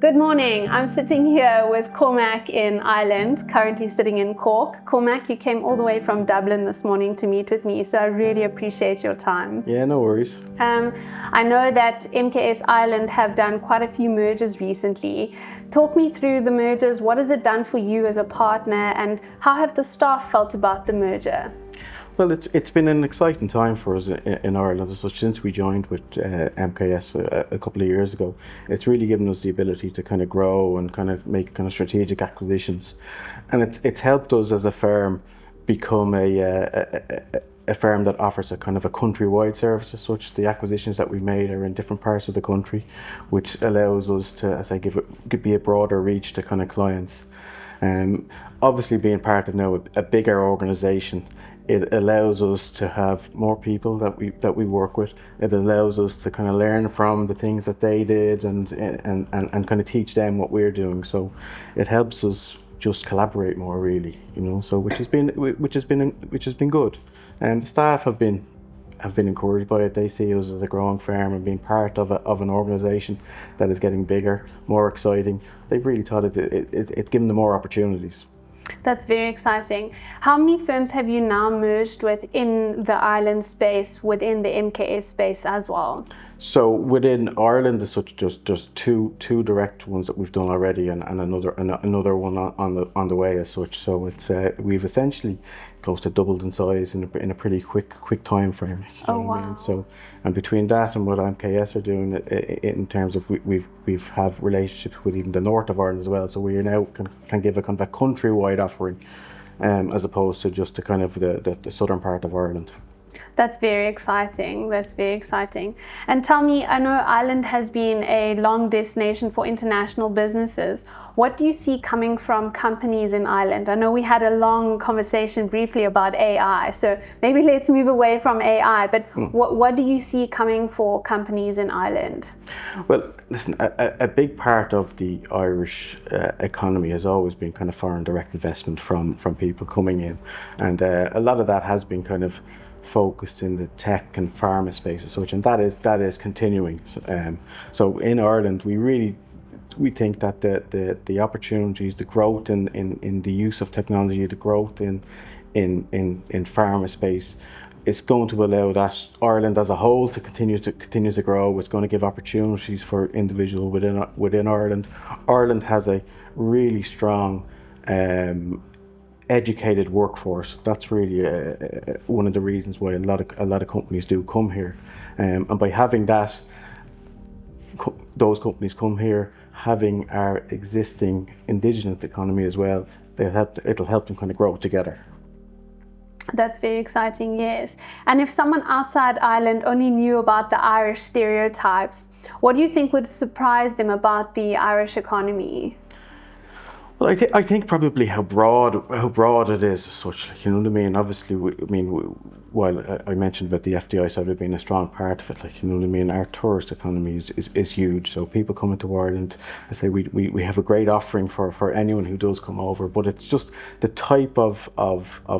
Good morning. I'm sitting here with Cormac in Ireland, currently sitting in Cork. Cormac, you came all the way from Dublin this morning to meet with me, so I really appreciate your time. Yeah, no worries. I know that MKS Ireland have done quite a few mergers recently. Talk me through the mergers. What has it done for you as a partner, and how have the staff felt about the merger? Well, it's been an exciting time for us in Ireland. So since we joined with MKS a couple of years ago, it's really given us the ability to kind of grow and kind of make kind of strategic acquisitions, and it's helped us as a firm become a firm that offers a kind of a countrywide service as such. The acquisitions that we made are in different parts of the country, which allows us to, as I be a broader reach to kind of clients. Obviously, being part of now a bigger organisation, it allows us to have more people that we work with. It allows us to kind of learn from the things that they did and kind of teach them what we're doing. So it helps us just collaborate more, really, So which has been good. And the staff have been encouraged by it. They see us as a growing firm and being part of an organisation that is getting bigger, more exciting. They've really thought it's given them more opportunities. That's very exciting. How many firms have you now merged with in the Ireland space, within the MKS space as well? So within Ireland, there's just two direct ones that we've done already, and another one on the way as such. So it's we've essentially close to doubled in size in a pretty quick time frame. Oh wow! So, and between that and what MKS are doing in terms of we've have relationships with even the north of Ireland as well. So we are now can give a kind of a countrywide offering, as opposed to just the kind of the southern part of Ireland. That's very exciting. That's very exciting. And tell me, I know Ireland has been a long destination for international businesses. What do you see coming from companies in Ireland? I know we had a long conversation briefly about AI, so maybe let's move away from AI, but what do you see coming for companies in Ireland? Well, listen, a big part of the Irish economy has always been kind of foreign direct investment from people coming in, and a lot of that has been kind of focused in the tech and pharma space as such, and that is continuing. So in Ireland, we think that the opportunities, the growth in the use of technology, the growth in pharma space, is going to allow that Ireland as a whole to continue to grow. It's going to give opportunities for individuals within Ireland. Ireland has a really strong educated workforce. That's really one of the reasons why a lot of companies do come here, and by having that, those companies come here, having our existing indigenous economy as well, it'll help them kind of grow together. That's very exciting, yes. And if someone outside Ireland only knew about the Irish stereotypes, what do you think would surprise them about the Irish economy? Well, I think probably how broad it is as such. You know what I mean? Obviously, while I mentioned about the FDI side of being a strong part of it, you know what I mean? Our tourist economy is huge. So people coming to Ireland, I say we have a great offering for anyone who does come over. But it's just the type of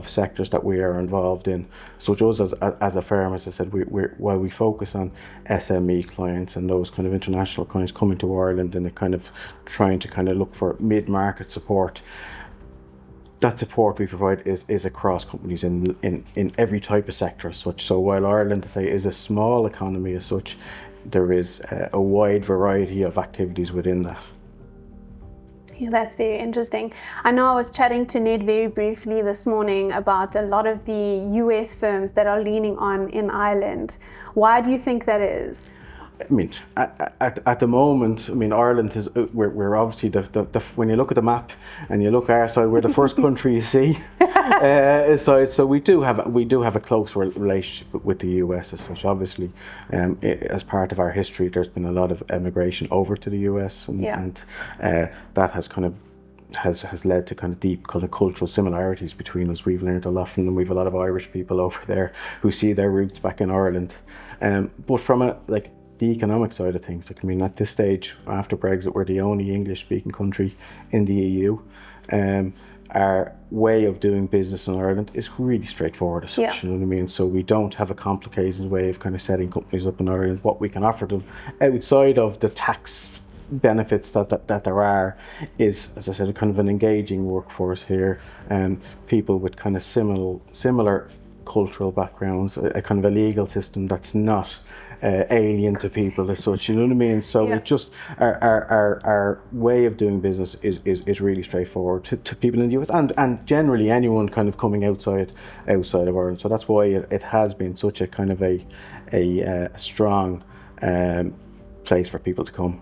sectors that we are involved in. So us as a firm, as I said, while we focus on SME clients and those kind of international clients coming to Ireland and kind of trying to kind of look for mid-market support, that support we provide is across companies in every type of sector as such. So while Ireland, to say, is a small economy as such, there is a wide variety of activities within that. Yeah, that's very interesting. I know I was chatting to Ned very briefly this morning about a lot of the US firms that are leaning on in Ireland. Why do you think that is? I mean, at the moment, I mean, Ireland is we're obviously the when you look at the map and you look our side, we're the first country you see. So we do have a close relationship with the US as such. Obviously, as part of our history, there's been a lot of emigration over to the US, and that has kind of has led to kind of deep kind of cultural similarities between us. We've learned a lot from them. We've a lot of Irish people over there who see their roots back in Ireland, but from the economic side of things, I mean, at this stage, after Brexit, we're the only English-speaking country in the EU. Our way of doing business in Ireland is really straightforward as such, you know what I mean? So we don't have a complicated way of kind of setting companies up in Ireland. What we can offer them outside of the tax benefits that there are is, as I said, a kind of an engaging workforce here, and people with kind of similar cultural backgrounds, a kind of a legal system that's not alien to people as such, you know what I mean? So Yeah. it just, our way of doing business is really straightforward to people in the US, and generally anyone kind of coming outside of Ireland. So that's why it has been such a kind of a strong place for people to come.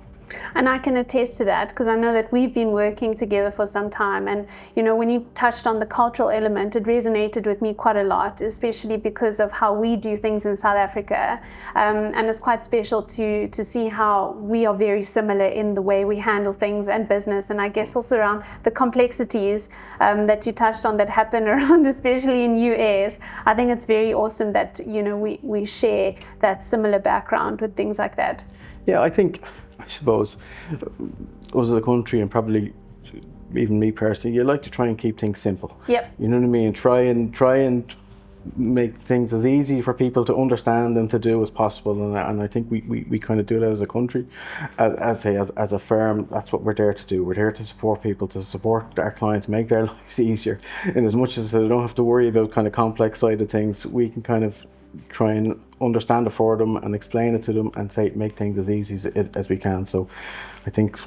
And I can attest to that because I know that we've been working together for some time, and you know, when you touched on the cultural element, it resonated with me quite a lot, especially because of how we do things in South Africa, and it's quite special to see how we are very similar in the way we handle things and business, and I guess also around the complexities that you touched on that happen around, especially in US. I think it's very awesome that, you know, we share that similar background with things like that. Yeah, I suppose, us as a country, and probably even me personally, you like to try and keep things simple. Yep. You know what I mean? Try and make things as easy for people to understand and to do as possible. And I think we kind of do that as a country. As a firm, that's what we're there to do. We're there to support people, to support our clients, make their lives easier. And as much as they don't have to worry about kind of complex side of things, we can kind of try and understand it for them and explain it to them and make things as easy as we can. So I think,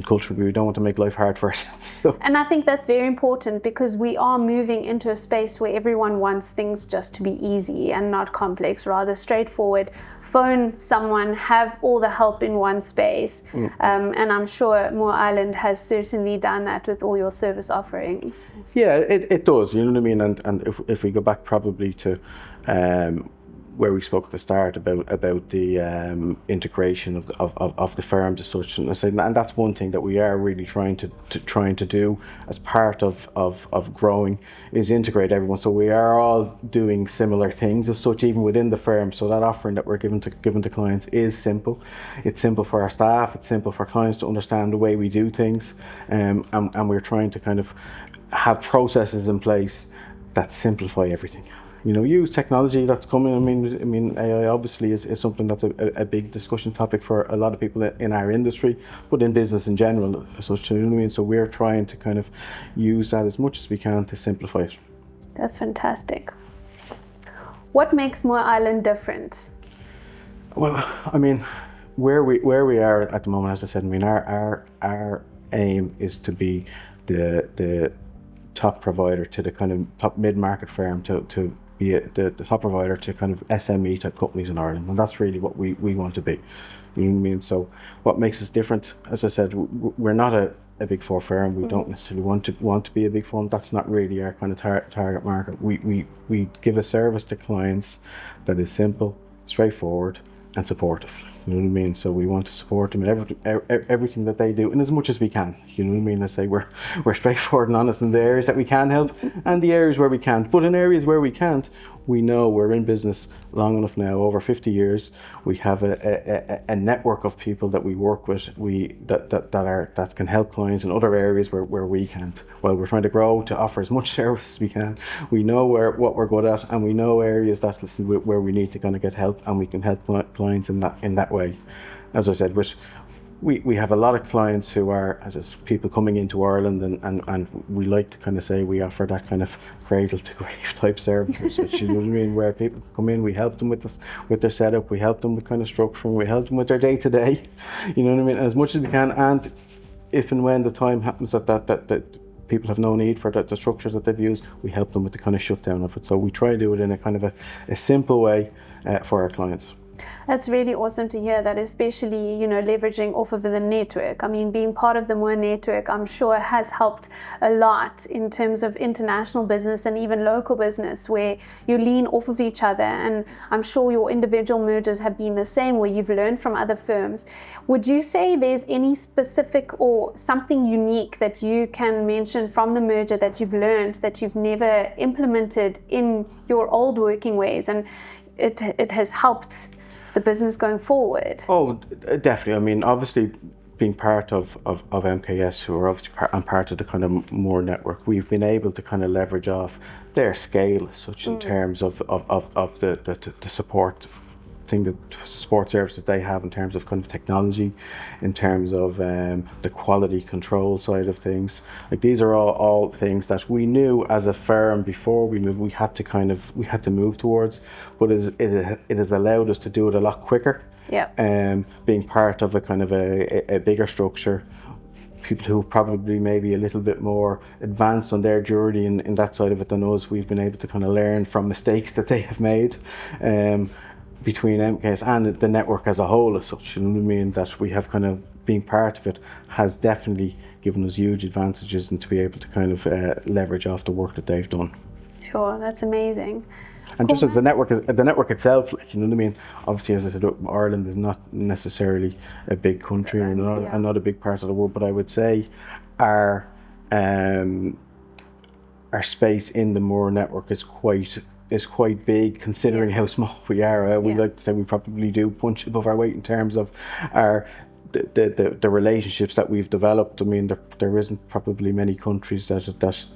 culturally, we don't want to make life hard for ourselves. So. And I think that's very important because we are moving into a space where everyone wants things just to be easy and not complex, rather straightforward. Phone someone, have all the help in one space. And I'm sure Moore Island has certainly done that with all your service offerings. Yeah, it does, you know what I mean? And if we go back probably to where we spoke at the start about the integration of the firms as such, and that's one thing that we are really trying to do as part of growing, is integrate everyone. So we are all doing similar things as such, even within the firm. So that offering that we're giving to clients is simple. It's simple for our staff. It's simple for clients to understand the way we do things, and we're trying to kind of have processes in place that simplify everything. You know, use technology that's coming. I mean, AI obviously is something that's a big discussion topic for a lot of people in our industry, but in business in general. So, you know what I mean? So we're trying to kind of use that as much as we can to simplify it. That's fantastic. What makes Moore Island different? Well, I mean, where we are at the moment, as I said, I mean, our aim is to be the top provider to the kind of top mid-market firm, to be the top provider to kind of SME type companies in Ireland, and that's really what we want to be. You know what I mean? So what makes us different, as I said, we're not a big four firm. We don't necessarily want to be a big firm. That's not really our kind of target market. We give a service to clients that is simple, straightforward, and supportive. You know what I mean? So we want to support them in everything that they do, and as much as we can. You know what I mean? I say we're straightforward and honest in the areas that we can help, and the areas where we can't. But in areas where we can't, we know we're in business long enough now, over 50 years. We have a network of people that we work with, that can help clients in other areas where we can't. While we're trying to grow to offer as much service as we can, we know what we're good at, and we know areas where we need to kind of get help, and we can help clients in that way. As I said, which we have a lot of clients who are, as I said, people coming into Ireland, and we like to kind of say we offer that kind of cradle to grave type services, which, you know what I mean, where people come in, we help them with their setup, we help them with kind of structuring, we help them with their day-to-day, you know what I mean, as much as we can. And if and when the time happens that people have no need for the structures that they've used, we help them with the kind of shutdown of it. So we try to do it in a kind of a simple way for our clients. That's really awesome to hear that, especially, you know, leveraging off of the network. I mean, being part of the Moore network, I'm sure has helped a lot in terms of international business and even local business, where you lean off of each other. And I'm sure your individual mergers have been the same, where you've learned from other firms. Would you say there's any specific or something unique that you can mention from the merger that you've learned that you've never implemented in your old working ways, and it has helped the business going forward? Oh, definitely. I mean, obviously, being part of MKS, who are obviously part of the kind of Moore network, we've been able to kind of leverage off their scale, such in terms of the support thing that support services they have in terms of kind of technology, in terms of the quality control side of things. Like these are all things that we knew as a firm before we moved, we had to move towards, but it has allowed us to do it a lot quicker. Yeah. Being part of a kind of a bigger structure, people who probably maybe a little bit more advanced on their journey in that side of it than us, we've been able to kind of learn from mistakes that they have made between MKS and the network as a whole as such. You know what I mean? That we have kind of being part of it has definitely given us huge advantages, and to be able to kind of leverage off the work that they've done. Sure, that's amazing. And just as the network itself, like, you know what I mean? Obviously, as I said, Ireland is not necessarily a big country or not a big part of the world, but I would say our space in the Moore network is quite big, considering how small we are. We like to say we probably do punch above our weight in terms of our the relationships that we've developed. I mean, there isn't probably many countries that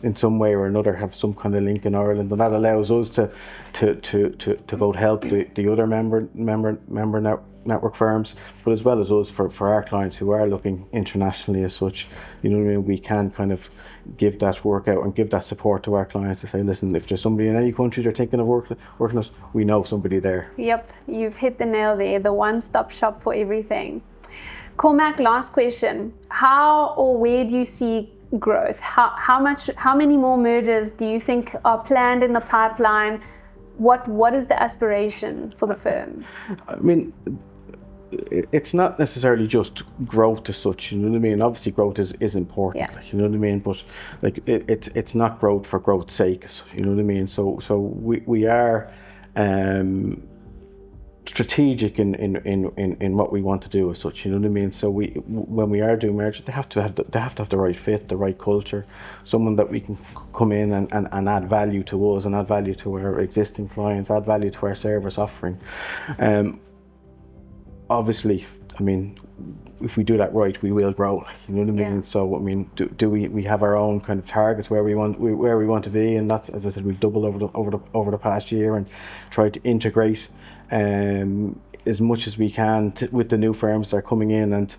in some way or another have some kind of link in Ireland, and that allows us to both help the other member network firms, but as well as us for our clients who are looking internationally as such. You know what I mean? We can kind of give that work out and give that support to our clients to say, listen, if there's somebody in any country they're thinking of working us, we know somebody there. Yep, you've hit the nail there, the one-stop shop for everything. Cormac, last question. How or where do you see growth? How many more mergers do you think are planned in the pipeline? What is the aspiration for the firm? I mean, it's not necessarily just growth as such, you know what I mean? Obviously growth is important, you know what I mean? But like it's not growth for growth's sake, you know what I mean? So we are strategic in what we want to do as such, you know what I mean? So when we are doing mergers, they have to have the right fit, the right culture, someone that we can come in and add value to us, and add value to our existing clients, add value to our service offering. Obviously, I mean, if we do that right, we will grow, you know what I mean? Yeah. So I mean, do we have our own kind of targets where we want to be, and that's, as I said, we've doubled over the past year and tried to integrate as much as we can with the new firms that are coming in, and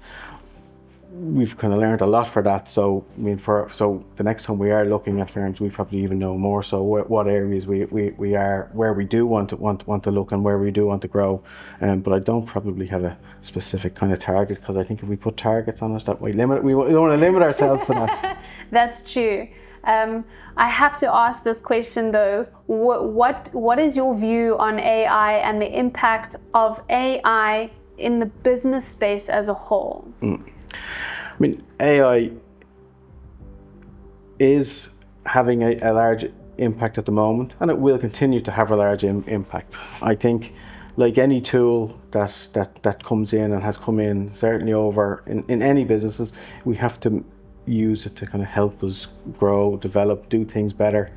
we've kind of learned a lot for that. So I mean, so the next time we are looking at firms, we probably even know more. So what areas we are, where we do want to look, and where we do want to grow. But I don't probably have a specific kind of target, because I think if we put targets on us, that might limit. We don't want to limit ourselves to that. That's true. I have to ask this question though. What is your view on AI and the impact of AI in the business space as a whole? I mean, AI is having a large impact at the moment, and it will continue to have a large impact. I think, like any tool that comes in and has come in, certainly over in any businesses, we have to use it to kind of help us grow, develop, do things better.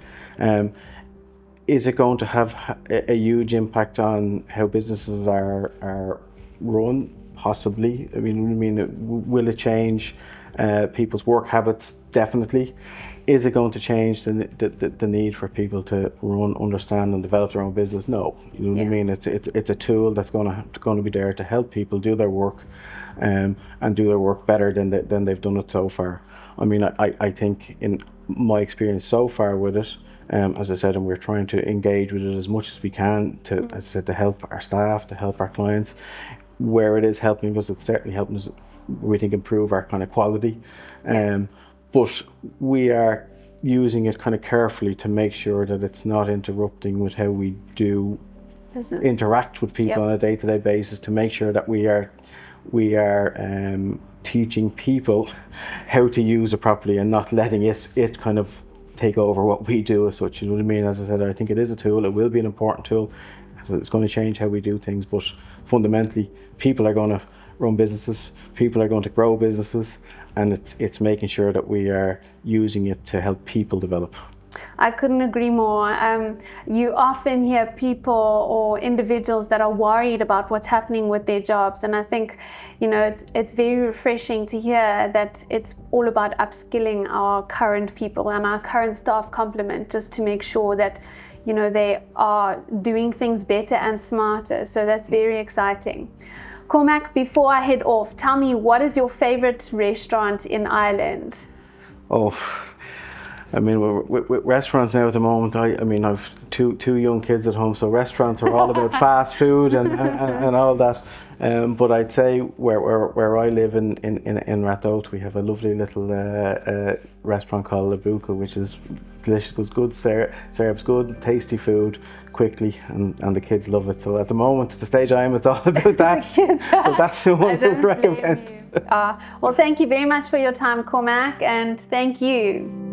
Is it going to have a huge impact on how businesses are run? Possibly. I mean, will it change people's work habits? Definitely. Is it going to change the need for people to run, understand, and develop their own business? No. You know what I mean? It's a tool that's going to be there to help people do their work, and do their work better than they've done it so far. I mean, I think in my experience so far with it, as I said, and we're trying to engage with it as much as we can to, as I said, to help our staff, to help our clients. Where it is helping us, it's certainly helping us, we think, improve our kind of quality. But we are using it kind of carefully to make sure that it's not interrupting with how we do business, interact with people on a day-to-day basis, to make sure that we are teaching people how to use it properly, and not letting it kind of take over what we do as such. You know what I mean? As I said, I think it is a tool. It will be an important tool. So it's going to change how we do things, but fundamentally, people are going to run businesses, people are going to grow businesses, and it's making sure that we are using it to help people develop. I couldn't agree more. You often hear people or individuals that are worried about what's happening with their jobs, and I think, you know, it's very refreshing to hear that it's all about upskilling our current people and our current staff complement, just to make sure that, you know, they are doing things better and smarter. So that's very exciting. Cormac, before I head off, tell me, what is your favorite restaurant in Ireland? Oh, I mean, with restaurants now at the moment, I mean, I've two young kids at home, so restaurants are all about fast food and all that. But I'd say where I live in Rathout, we have a lovely little restaurant called La Buca, which is delicious. It's good, serves good, tasty food quickly, and the kids love it. So at the moment, at the stage I am, it's all about that. So that's the one I would recommend. Well, thank you very much for your time, Cormac, and thank you.